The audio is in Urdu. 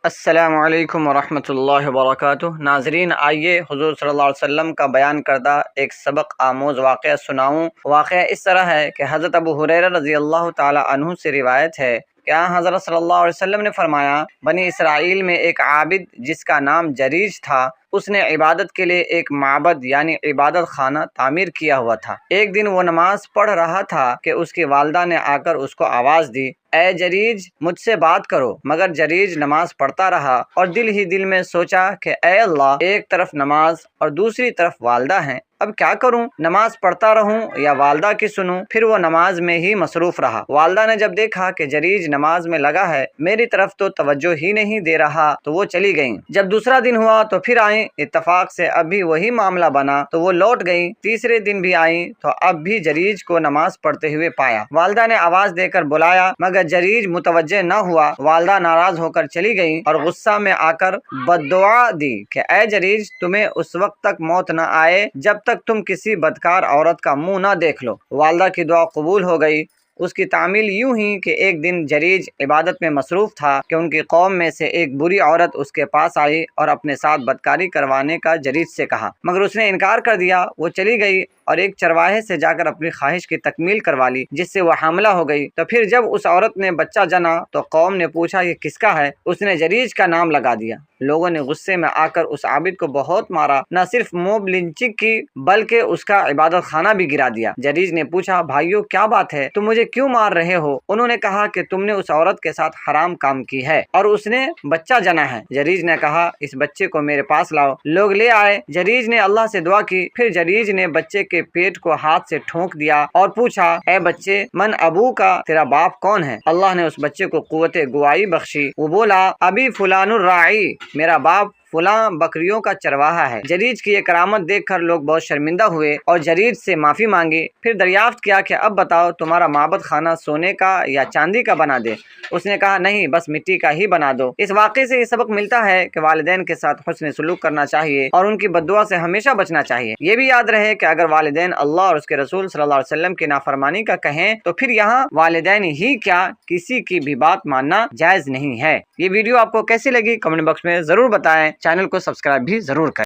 السلام علیکم ورحمۃ اللہ وبرکاتہ۔ ناظرین، آئیے حضور صلی اللہ علیہ وسلم کا بیان کردہ ایک سبق آموز واقعہ سناؤں۔ واقعہ اس طرح ہے کہ حضرت ابو ہریرہ رضی اللہ تعالی عنہ سے روایت ہے کہ حضرت صلی اللہ علیہ وسلم نے فرمایا، بنی اسرائیل میں ایک عابد جس کا نام جریج تھا، اس نے عبادت کے لیے ایک معبد یعنی عبادت خانہ تعمیر کیا ہوا تھا۔ ایک دن وہ نماز پڑھ رہا تھا کہ اس کی والدہ نے آ کر اس کو آواز دی، اے جریج، مجھ سے بات کرو۔ مگر جریج نماز پڑھتا رہا اور دل ہی دل میں سوچا کہ اے اللہ، ایک طرف نماز اور دوسری طرف والدہ ہیں، اب کیا کروں؟ نماز پڑھتا رہوں یا والدہ کی سنوں؟ پھر وہ نماز میں ہی مصروف رہا۔ والدہ نے جب دیکھا کہ جریج نماز میں لگا ہے، میری طرف تو توجہ ہی نہیں دے رہا، تو وہ چلی گئیں۔ جب دوسرا دن ہوا تو پھر آئیں، اتفاق سے اب بھی وہی معاملہ بنا تو وہ لوٹ گئیں۔ تیسرے دن بھی آئیں تو اب بھی جریج کو نماز پڑھتے ہوئے پایا۔ والدہ نے آواز دے کر بلایا مگر جریج متوجہ نہ ہوا۔ والدہ ناراض ہو کر چلی گئیں اور غصہ میں آ کر بددعا دی کہ اے جریج، تمہیں اس وقت تک موت نہ آئے جب تک تم کسی بدکار عورت کا منہ نہ دیکھ لو۔ والدہ کی دعا قبول ہو گئی۔ اس کی تعمیل یوں ہی کہ ایک دن جریج عبادت میں مصروف تھا کہ ان کی قوم میں سے ایک بری عورت اس کے پاس آئی اور اپنے ساتھ بدکاری کروانے کا جریج سے کہا، مگر اس نے انکار کر دیا۔ وہ چلی گئی اور ایک چرواہے سے جا کر اپنی خواہش کی تکمیل کروا لی، جس سے وہ حاملہ ہو گئی۔ تو پھر جب اس عورت نے بچہ جنا تو قوم نے پوچھا یہ کس کا ہے؟ اس نے جریج کا نام لگا دیا۔ لوگوں نے غصے میں آ کر اس عابد کو بہت مارا، نہ صرف موب لنچنگ کی بلکہ اس کا عبادت خانہ بھی گرا دیا۔ جریج نے پوچھا، بھائیو کیا بات ہے، تم مجھے کیوں مار رہے ہو؟ انہوں نے کہا کہ تم نے اس عورت کے ساتھ حرام کام کی ہے اور اس نے بچہ جنا ہے۔ جریج نے کہا، اس بچے کو میرے پاس لاؤ۔ لوگ لے آئے۔ جریج نے اللہ سے دعا کی، پھر جریج نے بچے کے پیٹ کو ہاتھ سے ٹھونک دیا اور پوچھا، اے بچے، من ابو کا، تیرا باپ کون ہے؟ اللہ نے اس بچے کو قوت گواہی بخشی۔ وہ بولا، ابی فلان الراعی، میرا باپ فلاں بکریوں کا چرواہا ہے۔ جریج کی یہ کرامت دیکھ کر لوگ بہت شرمندہ ہوئے اور جریج سے معافی مانگی۔ پھر دریافت کیا کہ اب بتاؤ، تمہارا معبد خانہ سونے کا یا چاندی کا بنا دے؟ اس نے کہا، نہیں، بس مٹی کا ہی بنا دو۔ اس واقعے سے یہ سبق ملتا ہے کہ والدین کے ساتھ حسن سلوک کرنا چاہیے اور ان کی بددعا سے ہمیشہ بچنا چاہیے۔ یہ بھی یاد رہے کہ اگر والدین اللہ اور اس کے رسول صلی اللہ علیہ وسلم کی نافرمانی کا کہیں تو پھر یہاں والدین ہی کیا، کسی کی بھی بات ماننا جائز نہیں ہے۔ یہ ویڈیو آپ کو کیسی لگی کمنٹ باکس میں ضرور بتائیں۔ چینل کو سبسکرائب بھی ضرور کریں۔